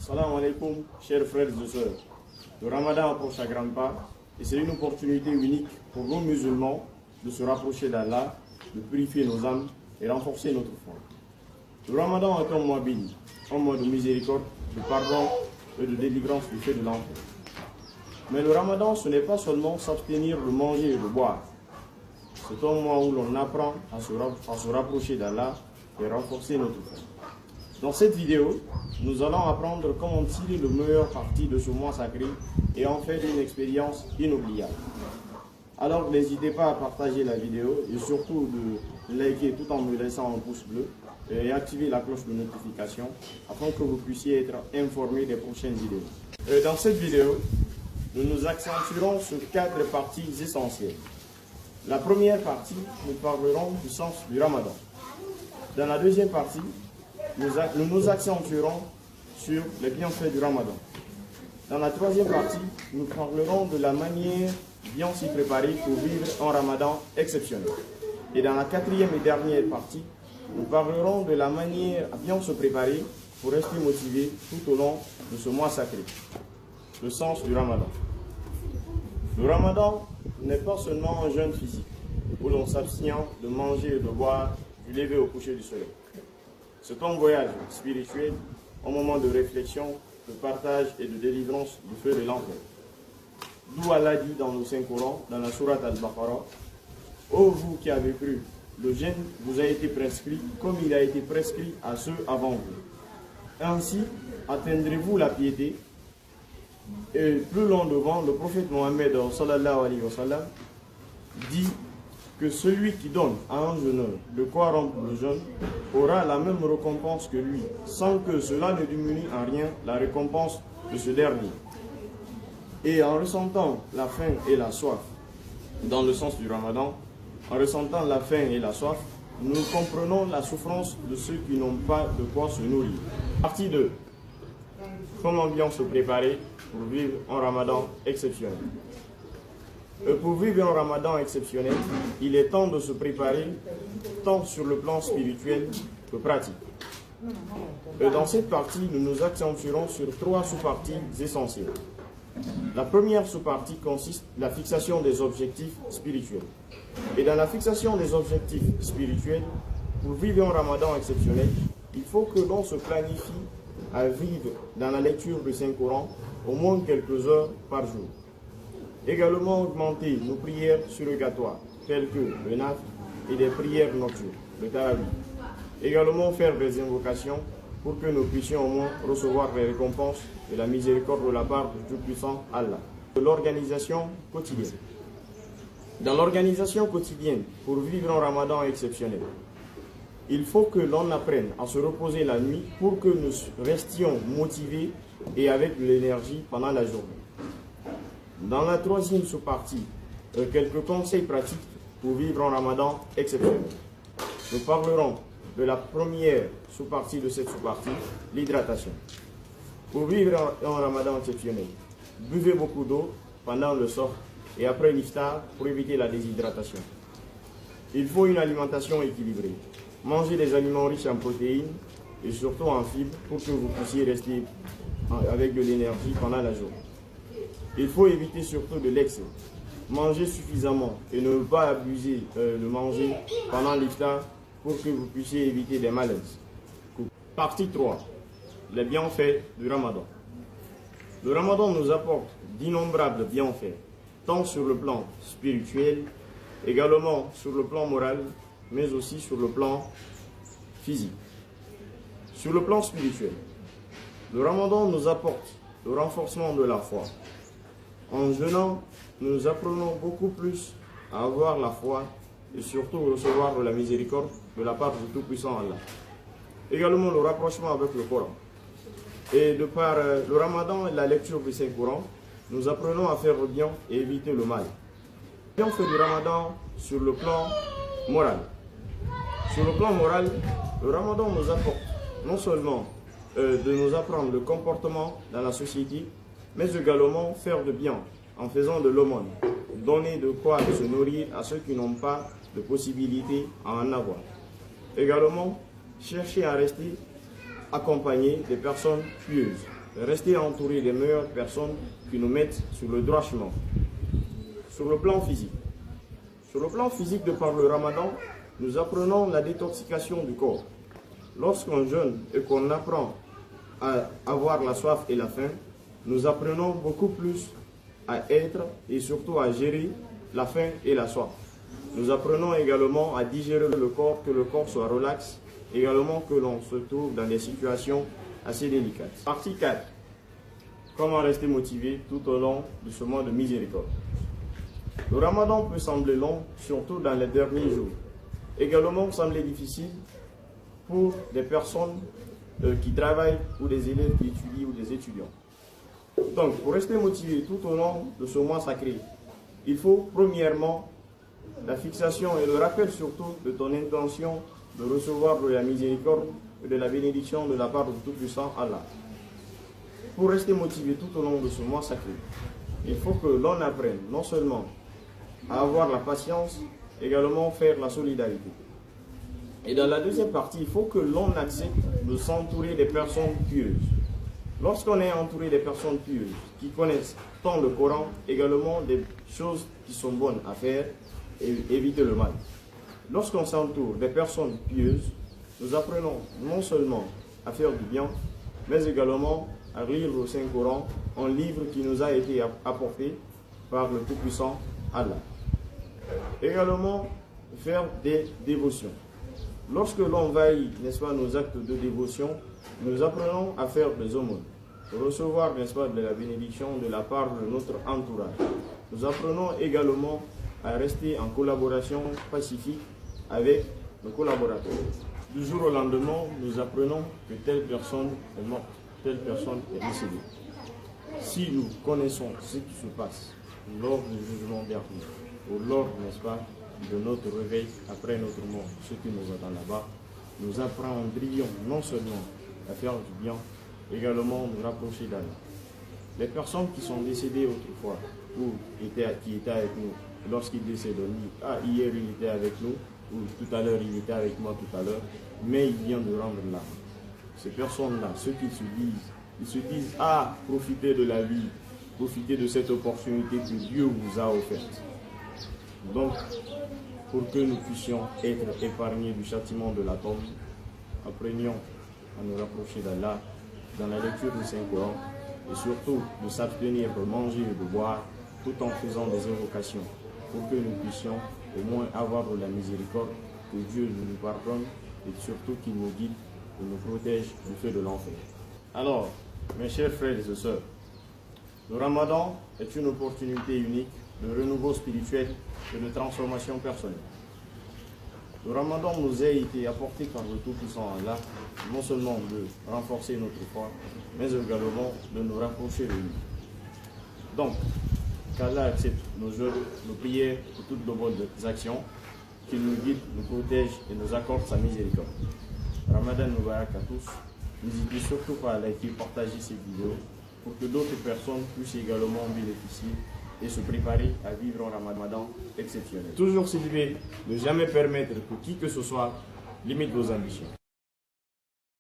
Salam alaikum, chers frères et sœurs. Le Ramadan approche à grands pas et c'est une opportunité unique pour nous musulmans de se rapprocher d'Allah, de purifier nos âmes et renforcer notre foi. Le Ramadan est un mois béni, un mois de miséricorde, de pardon et de délivrance du fait de l'enfer. Mais le Ramadan, ce n'est pas seulement s'abstenir de manger et de boire. C'est un mois où l'on apprend à se rapprocher d'Allah et renforcer notre foi. Dans cette vidéo, nous allons apprendre comment tirer le meilleur parti de ce mois sacré et en faire une expérience inoubliable. Alors n'hésitez pas à partager la vidéo et surtout de liker tout en me laissant un pouce bleu et activer la cloche de notification afin que vous puissiez être informés des prochaines vidéos. Dans cette vidéo, nous nous accentuerons sur 4 parties essentielles. La première partie, nous parlerons du sens du Ramadan. Dans la deuxième partie, nous nous accentuerons sur les bienfaits du Ramadan. Dans la troisième partie, nous parlerons de la manière bien s'y préparer pour vivre un Ramadan exceptionnel. Et dans la quatrième et dernière partie, nous parlerons de la manière à bien se préparer pour rester motivé tout au long de ce mois sacré. Le sens du Ramadan. Le Ramadan n'est pas seulement un jeûne physique, où l'on s'abstient de manger et de boire du lever au coucher du soleil. C'est un voyage spirituel, un moment de réflexion, de partage et de délivrance du feu de l'enfer. D'où Allah dit dans le Saint-Coran, dans la sourate Al-Baqarah, « Ô vous qui avez cru, le jeûne vous a été prescrit comme il a été prescrit à ceux avant vous. Ainsi atteindrez-vous la piété. » Et plus loin devant, le prophète Mohammed sallallahu alayhi wa sallam dit que celui qui donne à un jeûneur de quoi rompre le jeûne aura la même récompense que lui, sans que cela ne diminue en rien la récompense de ce dernier. Et en ressentant la faim et la soif, dans le sens du Ramadan, en ressentant la faim et la soif, nous comprenons la souffrance de ceux qui n'ont pas de quoi se nourrir. Partie 2. Comment bien se préparer pour vivre un Ramadan exceptionnel. Pour vivre un Ramadan exceptionnel, il est temps de se préparer tant sur le plan spirituel que pratique. Dans cette partie, nous nous accentuerons sur 3 sous-parties essentielles. La première sous-partie consiste en la fixation des objectifs spirituels. Et dans la fixation des objectifs spirituels, pour vivre un Ramadan exceptionnel, il faut que l'on se planifie à vivre dans la lecture du Saint-Coran au moins quelques heures par jour. Également augmenter nos prières surrogatoires, telles que le nafl et des prières nocturnes, le tarawih. Également faire des invocations pour que nous puissions au moins recevoir les récompenses et la miséricorde de la part du Tout-Puissant Allah. L'organisation quotidienne. Dans l'organisation quotidienne, pour vivre un Ramadan exceptionnel, il faut que l'on apprenne à se reposer la nuit pour que nous restions motivés et avec de l'énergie pendant la journée. Dans la troisième sous-partie, quelques conseils pratiques pour vivre un Ramadan exceptionnel. Nous parlerons de la première sous-partie de cette sous-partie, l'hydratation. Pour vivre un Ramadan exceptionnel, buvez beaucoup d'eau pendant le sohr et après l'iftar pour éviter la déshydratation. Il faut une alimentation équilibrée. Mangez des aliments riches en protéines et surtout en fibres pour que vous puissiez rester avec de l'énergie pendant la journée. Il faut éviter surtout de l'excès. Manger suffisamment et ne pas abuser de manger pendant l'iftar pour que vous puissiez éviter des malaises. Partie 3. Les bienfaits du Ramadan. Le Ramadan nous apporte d'innombrables bienfaits, tant sur le plan spirituel, également sur le plan moral, mais aussi sur le plan physique. Sur le plan spirituel, le Ramadan nous apporte le renforcement de la foi. En jeûnant, nous apprenons beaucoup plus à avoir la foi et surtout recevoir de la miséricorde de la part du Tout-Puissant Allah. Également le rapprochement avec le Coran. Et de par le Ramadan et la lecture du Saint-Coran, nous apprenons à faire le bien et éviter le mal. Et on fait du Ramadan sur le plan moral. Sur le plan moral, le Ramadan nous apporte non seulement de nous apprendre le comportement dans la société, mais également faire de bien en faisant de l'aumône, donner de quoi se nourrir à ceux qui n'ont pas de possibilité à en avoir. Également, chercher à rester accompagné des personnes pieuses. rester entouré des meilleures personnes qui nous mettent sur le droit chemin. Sur le plan physique. Sur le plan physique, de par le ramadan, nous apprenons la détoxication du corps. Lorsqu'on jeûne et qu'on apprend à avoir la soif et la faim, nous apprenons beaucoup plus à être et surtout à gérer la faim et la soif. Nous apprenons également à digérer le corps, que le corps soit relax, également que l'on se trouve dans des situations assez délicates. Partie 4. Comment rester motivé tout au long de ce mois de miséricorde. Le ramadan peut sembler long, surtout dans les derniers jours. Également sembler difficile pour des personnes qui travaillent ou des élèves qui étudient ou des étudiants. Donc, pour rester motivé tout au long de ce mois sacré, il faut premièrement la fixation et le rappel surtout de ton intention de recevoir de la miséricorde et de la bénédiction de la part du Tout-Puissant Allah. Pour rester motivé tout au long de ce mois sacré, il faut que l'on apprenne non seulement à avoir la patience, également faire la solidarité. Et dans la deuxième partie, il faut que l'on accepte de s'entourer des personnes pieuses. Lorsqu'on est entouré des personnes pieuses, qui connaissent tant le Coran, également des choses qui sont bonnes à faire et éviter le mal. Lorsqu'on s'entoure des personnes pieuses, nous apprenons non seulement à faire du bien, mais également à lire le Saint-Coran, un livre qui nous a été apporté par le Tout-Puissant Allah. Également, faire des dévotions. Lorsque l'on vaille, n'est-ce pas, nos actes de dévotion, nous apprenons à faire des aumônes, recevoir, n'est-ce pas, de la bénédiction de la part de notre entourage. Nous apprenons également à rester en collaboration pacifique avec nos collaborateurs. Du jour au lendemain, nous apprenons que telle personne est morte, telle personne est décédée. Si nous connaissons ce qui se passe lors du jugement dernier, ou lors, n'est-ce pas, de notre réveil après notre mort, ce qui nous attend là-bas, nous apprendrions non seulement à faire du bien, également nous rapprocher d'Allah. Les personnes qui sont décédées autrefois, ou qui étaient avec nous, lorsqu'ils décèdent, on dit, ah, hier il était avec nous, ou tout à l'heure il était avec moi tout à l'heure, mais il vient de rendre l'âme. Ces personnes-là, ceux qui se disent, ils se disent, ah, profitez de la vie, profitez de cette opportunité que Dieu vous a offerte. Donc, pour que nous puissions être épargnés du châtiment de la tombe, apprenions à nous rapprocher d'Allah dans la lecture du Saint-Coran et surtout de s'abstenir de manger et de boire tout en faisant des invocations pour que nous puissions au moins avoir de la miséricorde, que Dieu nous pardonne et surtout qu'il nous guide et nous protège du feu de l'enfer. Alors, mes chers frères et sœurs, le Ramadan est une opportunité unique de renouveau spirituel et de transformation personnelle. Le Ramadan nous a été apporté par le Tout-Puissant Allah, non seulement de renforcer notre foi, mais également de nous rapprocher de lui. Donc, qu'Allah accepte nos jeûnes, nos prières et toutes nos bonnes actions, qu'il nous guide, nous protège et nous accorde sa miséricorde. Ramadan Mubarak à tous. N'hésitez surtout pas à liker et partager cette vidéo pour que d'autres personnes puissent également bénéficier et se préparer à vivre un Ramadan exceptionnel. Toujours s'élever, ne jamais permettre que qui que ce soit limite vos ambitions.